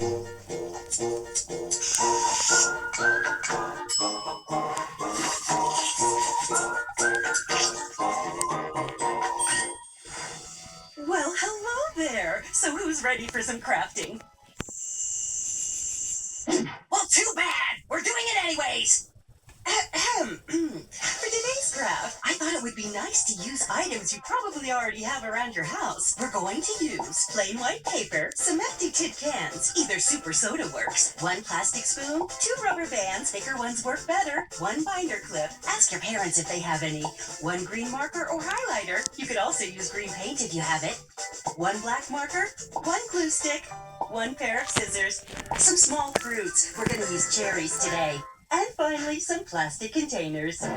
Well, hello there. So who's ready for some crafting? Well, too bad. We're doing it anyways. For today's craft, I thought it would be nice to use items you probably already have around your house. We're going to use plain white paper, some empty tin cans, either Soup or Soda works, one plastic spoon, 2 rubber bands, thicker ones work better, 1 binder clip, ask your parents if they have any, 1 green marker or highlighter, you could also use green paint if you have it, 1 black marker, 1 glue stick, 1 pair of scissors, some small fruits, we're going to use cherries today. And finally, some plastic containers. So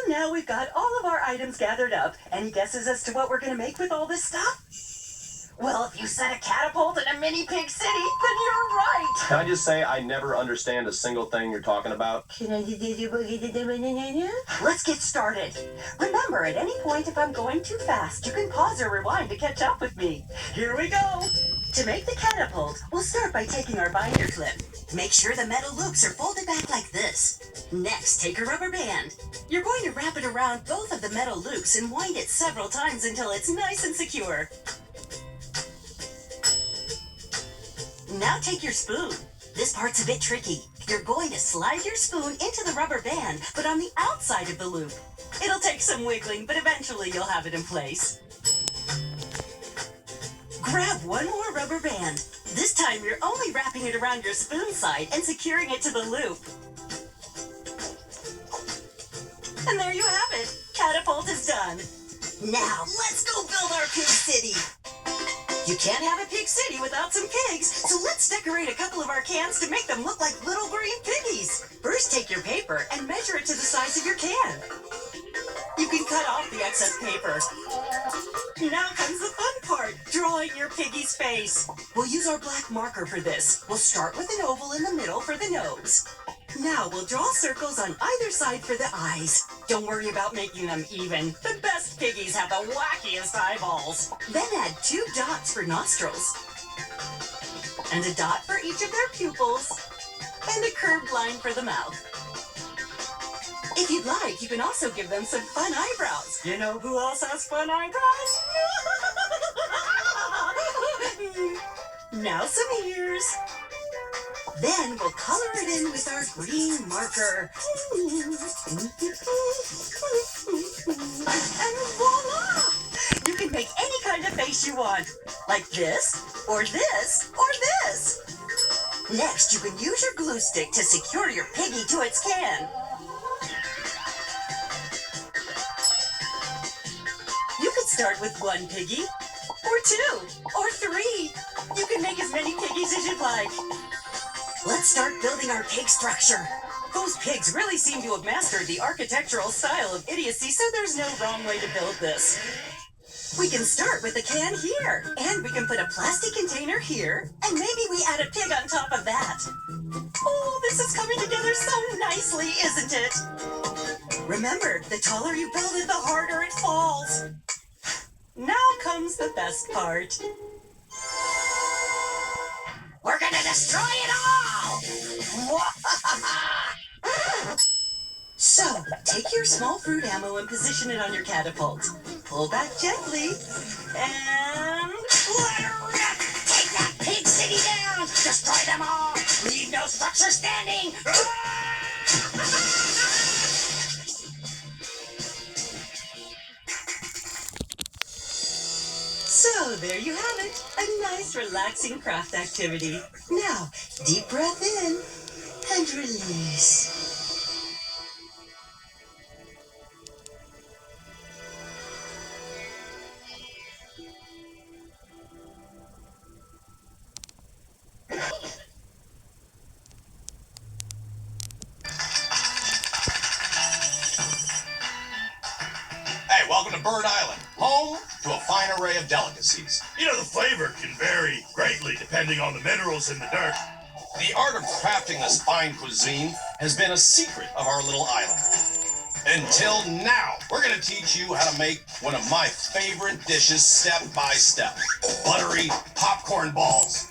now we've got all of our items gathered up. Any guesses as to what we're going to make with all this stuff? Well, if you said a catapult in a mini pig city, then you're right. Can I just say I never understand a single thing you're talking about? Let's get started. Remember, at any point, if I'm going too fast, you can pause or rewind to catch up with me. Here we go. To make the catapult, we'll start by taking our binder clip. Make sure the metal loops are folded back like this. Next, take a rubber band. You're going to wrap it around both of the metal loops and wind it several times until it's nice and secure. Now take your spoon. This part's a bit tricky. You're going to slide your spoon into the rubber band, but on the outside of the loop. It'll take some wiggling, but eventually you'll have it in place. Grab 1 more rubber band. This time you're only wrapping it around your spoon side and securing it to the loop. And there you have it. Catapult is done. Now let's go build our pig city. You can't have a pig city without some pigs, so let's decorate a couple of our cans to make them look like little green piggies. First, take your paper and measure it to the size of your can. You can cut off the excess paper. Now comes the fun part, drawing your piggy's face. We'll use our black marker for this. We'll start with an oval in the middle for the nose. Now we'll draw circles on either side for the eyes. Don't worry about making them even. The best piggies have the wackiest eyeballs. Then add 2 dots for nostrils. And a dot for each of their pupils. And a curved line for the mouth. If you'd like, you can also give them some fun eyebrows. You know who else has fun eyebrows? Now some ears. Then we'll color it in with our green marker. And voila! You can make any kind of face you want. Like this, or this, or this. Next, you can use your glue stick to secure your piggy to its can. You could start with 1 piggy, or 2, or 3. You can make as many piggies as you'd like. Let's start building our pig structure. Those pigs really seem to have mastered the architectural style of idiocy, so there's no wrong way to build this. We can start with a can here, and we can put a plastic container here, and maybe we add a pig on top of that. Oh, this is coming together so nicely, isn't it? Remember, the taller you build it, the harder it falls. Now comes the best part. We're gonna destroy it all! So, take your small fruit ammo and position it on your catapult. Pull back gently, and Let her rip! Take that pig city down! Destroy them all! Leave no structure standing! so there you have it. A nice, relaxing craft activity. Now, deep breath in and release. Hey, welcome to Bird Island, home to a fine array of delicacies. You know, the flavor can vary greatly depending on the minerals in the dirt. The art of crafting this fine cuisine has been a secret of our little island. Until now, we're going to teach you how to make one of my favorite dishes step by step. Buttery popcorn balls.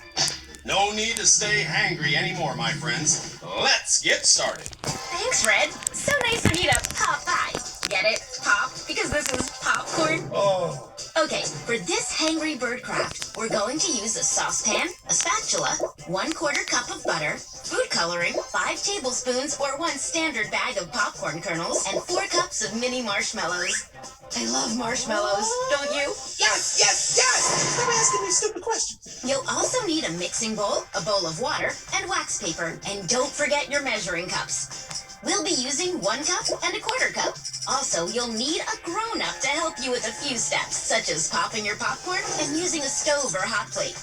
No need to stay hangry anymore, my friends. Let's get started. Thanks, Red. So nice of you to pop by. Get it? Pop? Because this is popcorn? Oh. Okay, for this hangry bird craft, we're going to use a saucepan, a spatula, 1/4 cup of butter, food coloring, 5 tablespoons or 1 standard bag of popcorn kernels, and 4 cups of mini marshmallows. I love marshmallows, don't you? Yes, yes, yes! Stop asking me stupid questions. You'll also need a mixing bowl, a bowl of water, and wax paper. And don't forget your measuring cups. We'll be using 1 cup and 1/4 cup. Also, you'll need a grown-up to help you with a few steps, such as popping your popcorn and using a stove or hot plate.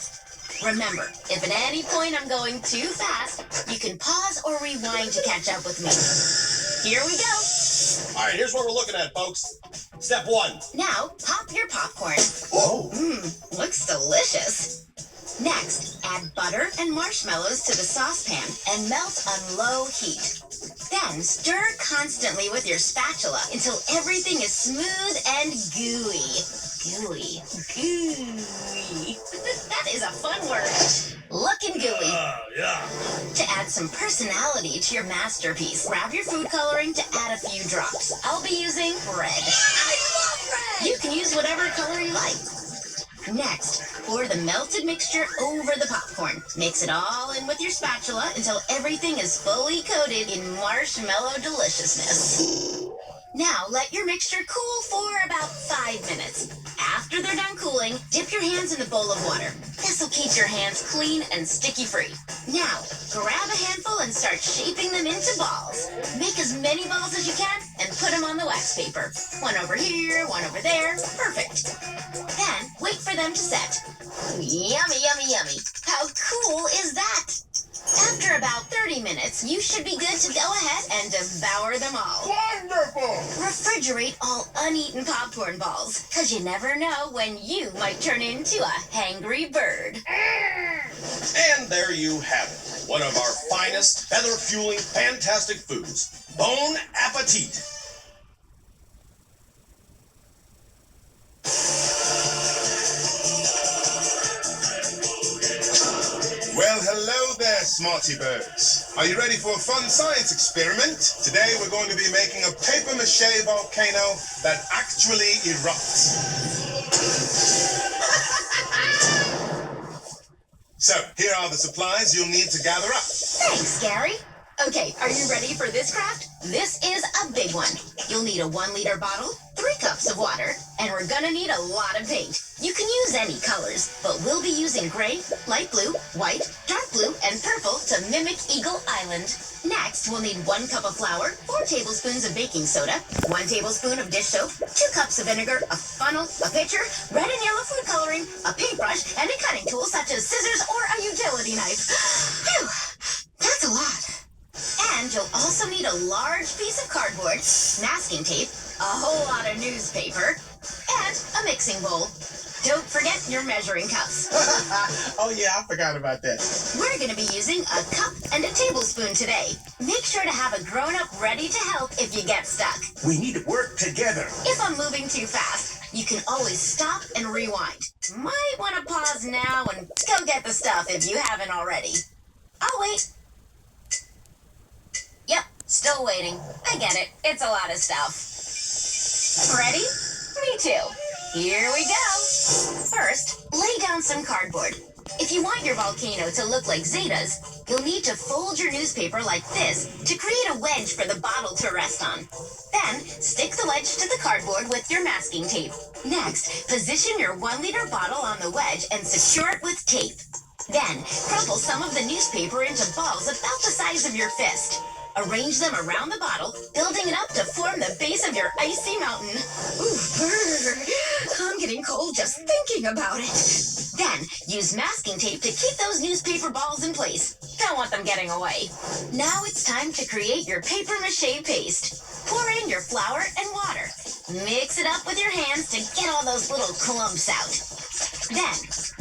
Remember, if at any point I'm going too fast, you can pause or rewind to catch up with me. Here we go. All right, here's what we're looking at, folks. Step 1. Now, pop your popcorn. Oh. Looks delicious. Next, add butter and marshmallows to the saucepan and melt on low heat. Then stir constantly with your spatula until everything is smooth and gooey. Gooey. Gooey. That is a fun word. Looking gooey. Yeah. To add some personality to your masterpiece, grab your food coloring to add a few drops. I'll be using red. I love red! You can use whatever color you like. Next, pour the melted mixture over the popcorn. Mix it all in with your spatula until everything is fully coated in marshmallow deliciousness. Now, let your mixture cool for about 5 minutes. After they're done cooling, dip your hands in the bowl of water. This will keep your hands clean and sticky-free. Now, grab a handful and start shaping them into balls. Make as many balls as you can and put them on the wax paper. One over here, one over there. Perfect. Then, wait for them to set. Yummy, yummy, yummy. How cool is that? After about 30 minutes, you should be good to go ahead and devour them all. Wonderful! Refrigerate all uneaten popcorn balls, because you never know when you might turn into a hangry bird. And there you have it. One of our finest, feather-fueling, fantastic foods. Bon appetit! Well, hello there, smarty birds. Are you ready for a fun science experiment? Today we're going to be making a papier-mâché volcano that actually erupts. So, here are the supplies you'll need to gather up. Thanks, Gary. Okay, are you ready for this craft? This is a big one. You'll need a 1-liter bottle, 3 cups of water, and we're gonna need a lot of paint. You can use any colors, but we'll be using gray, light blue, white, dark blue, and purple to mimic Eagle Island. Next, we'll need 1 cup of flour, 4 tablespoons of baking soda, 1 tablespoon of dish soap, 2 cups of vinegar, a funnel, a pitcher, red and yellow food coloring, a paintbrush, and a cutting tool such as scissors or a utility knife. Phew, that's a lot. And you'll also need a large piece of cardboard, masking tape, a whole lot of newspaper, and a mixing bowl. Don't forget your measuring cups. Oh yeah, I forgot about that. We're going to be using a cup and a tablespoon today. Make sure to have a grown-up ready to help if you get stuck. We need to work together. If I'm moving too fast, you can always stop and rewind. Might want to pause now and go get the stuff if you haven't already. I'll wait. Yep, still waiting. I get it. It's a lot of stuff. Ready? Me too. Here we go. First, lay down some cardboard. If you want your volcano to look like Zeta's, you'll need to fold your newspaper like this to create a wedge for the bottle to rest on. Then, stick the wedge to the cardboard with your masking tape. Next, position your 1-liter bottle on the wedge and secure it with tape. Then, crumple some of the newspaper into balls about the size of your fist. Arrange them around the bottle, building it up to form the base of your icy mountain. Ooh, brr. I'm getting cold just thinking about it. Then, use masking tape to keep those newspaper balls in place. Don't want them getting away. Now it's time to create your papier-mâché paste. Pour in your flour and water. Mix it up with your hands to get all those little clumps out. Then,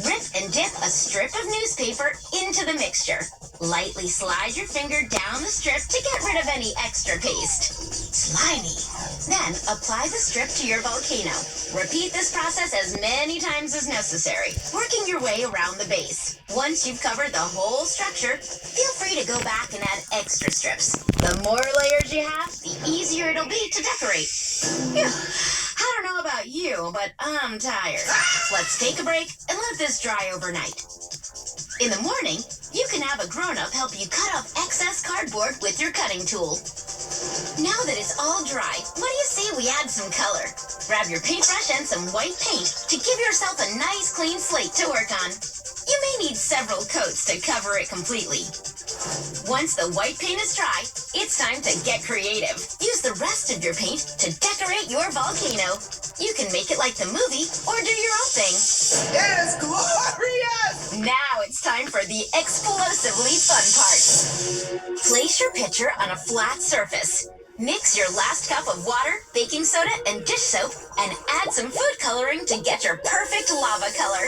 rip and dip a strip of newspaper into the mixture. Lightly slide your finger down the strip to get rid of any extra paste. Slimy. Then apply the strip to your volcano. Repeat this process as many times as necessary, working your way around the base. Once you've covered the whole structure, feel free to go back and add extra strips. The more layers you have, the easier it'll be to decorate. Phew. I don't know about you, but I'm tired. Let's take a break and let this dry overnight. In the morning, you can have a grown-up help you cut off excess cardboard with your cutting tool. Now that it's all dry, what do you say we add some color? Grab your paintbrush and some white paint to give yourself a nice clean slate to work on. You may need several coats to cover it completely. Once the white paint is dry, it's time to get creative. Use the rest of your paint to decorate your volcano. You can make it like the movie or do your own thing. It is glorious! Now it's time for the explosively fun part. Place your pitcher on a flat surface. Mix your last cup of water, baking soda, and dish soap, and add some food coloring to get your perfect lava color.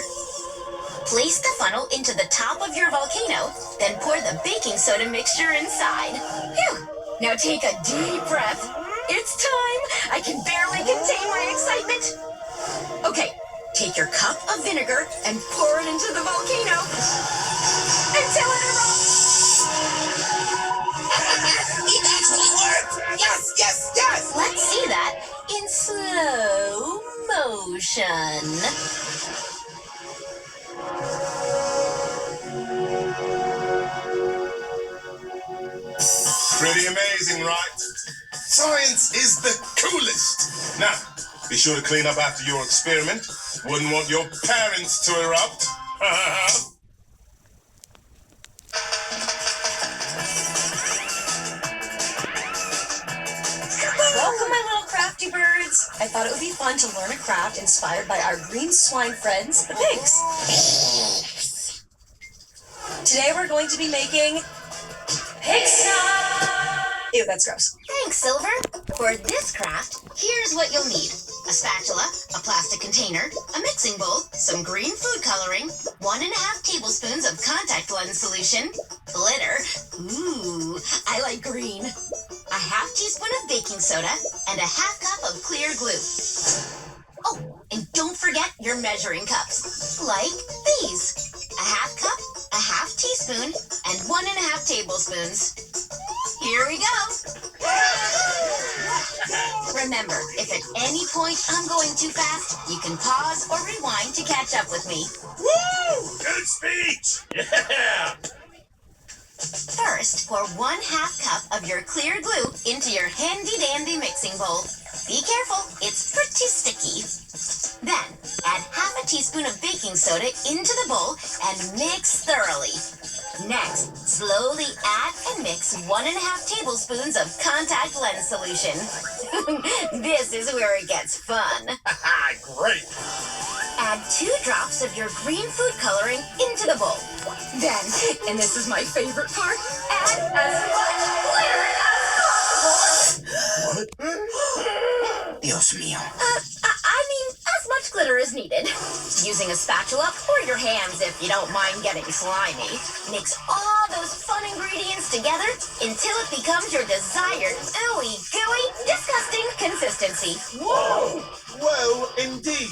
Place the funnel into the top of your volcano, then pour the baking soda mixture inside. Phew! Now take a deep breath. It's time! I can barely contain my excitement. Okay, take your cup of vinegar and pour it into the volcano until it erupts. It actually worked! Yes, yes, yes! Let's see that in slow motion. Pretty amazing, right? Science is the coolest. Now, be sure to clean up after your experiment. Wouldn't want your parents to erupt. Welcome, my little crafty birds. I thought it would be fun to learn a craft inspired by our green swine friends, the pigs. Today we're going to be making pig snot. Ew, that's gross. Thanks, Silver. For this craft, here's what you'll need. A spatula, a plastic container, a mixing bowl, some green food coloring, 1.5 tablespoons of contact lens solution, glitter, ooh, I like green, a half teaspoon of baking soda, and a half cup of clear glue. Oh, and don't forget your measuring cups, like these. A half cup, a half teaspoon, and 1.5 tablespoons. Here we go. Remember, if at any point I'm going too fast, you can pause or rewind to catch up with me. Woo! Good speech! Yeah! First, pour 1/2 cup of your clear glue into your handy-dandy mixing bowl. Be careful, it's pretty sticky. Then, add half a teaspoon of baking soda into the bowl and mix thoroughly. Next, slowly add and mix 1.5 tablespoons of contact lens solution. This is where it gets fun. Great! Add 2 drops of your green food coloring into the bowl. Then, and this is my favorite part, add as much glitter as possible. Dios mío. I mean, as much glitter as needed. Using a spatula or your hands if you don't mind getting slimy. Mix all those fun ingredients together until it becomes your desired ooey gooey disgusting consistency. Whoa! Whoa, indeed.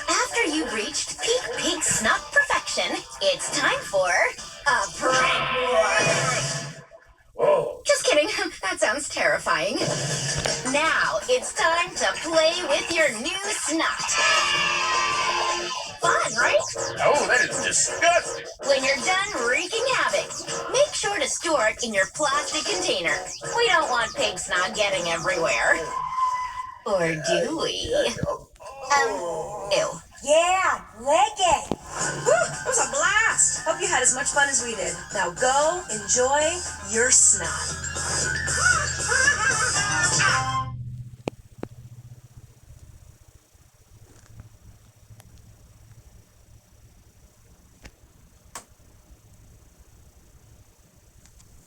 After you've reached peak pig snot perfection, it's time for a prank war. Whoa! Just kidding. That sounds terrifying. Now it's time to play with your new snot. Fun, right? Oh, that is disgusting! When you're done wreaking havoc, make sure to store it in your plastic container. We don't want pig snot getting everywhere. Or do we? Ew. Yeah, lick it. Whew, it was a blast. Hope you had as much fun as we did. Now go enjoy your snot.